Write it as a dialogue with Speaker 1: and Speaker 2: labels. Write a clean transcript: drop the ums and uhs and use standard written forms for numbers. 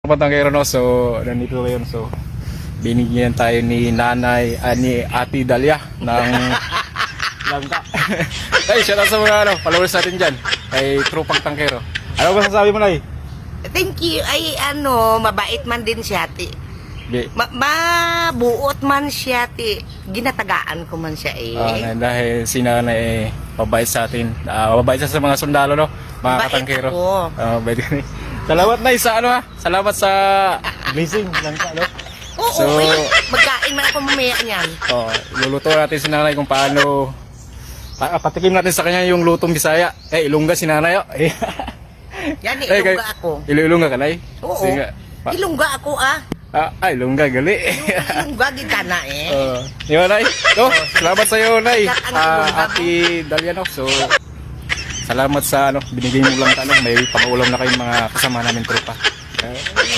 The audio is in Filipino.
Speaker 1: Patangkero, no? So, nandito ngayon. So, binigyan tayo ni nanay, ni Ate Dalia ng langka. Ay, shout out sa mga followers natin dyan. Kay Tropang Tangkero. Ano ba sasabi mo, Nay?
Speaker 2: Thank you. Ay, mabait man din siya, ti.
Speaker 1: Okay.
Speaker 2: Mabuot man siya, ti. Ginatagaan ko man siya,
Speaker 1: Dahil si nanay mabait sa atin. Mabait siya sa mga sundalo, no? Mga
Speaker 2: Mabait
Speaker 1: katangkero.
Speaker 2: ako.
Speaker 1: Mabait ka, Nay. Salamat, Nay, sa Salamat sa blessing langka, no?
Speaker 2: Oo,
Speaker 1: So,
Speaker 2: magkain man ako mamaya niyan.
Speaker 1: Luluto natin si nanay kung paano. Patikim natin sa kanya yung lutong Bisaya. Ilongga si nanay.
Speaker 2: Yan, ilungga ako.
Speaker 1: Ilongga ka, Nay?
Speaker 2: Oo.
Speaker 1: Sige.
Speaker 2: Ilungga ako,
Speaker 1: Ilongga, gali.
Speaker 2: Ilungga, kita na,
Speaker 1: Di ba, Nay? So, salamat sa iyo, Nay.
Speaker 2: Ang ilongga mo.
Speaker 1: Ate Daliano. So, salamat sa binigay mo lang may pang-ulam na kayong mga kasama namin tropa.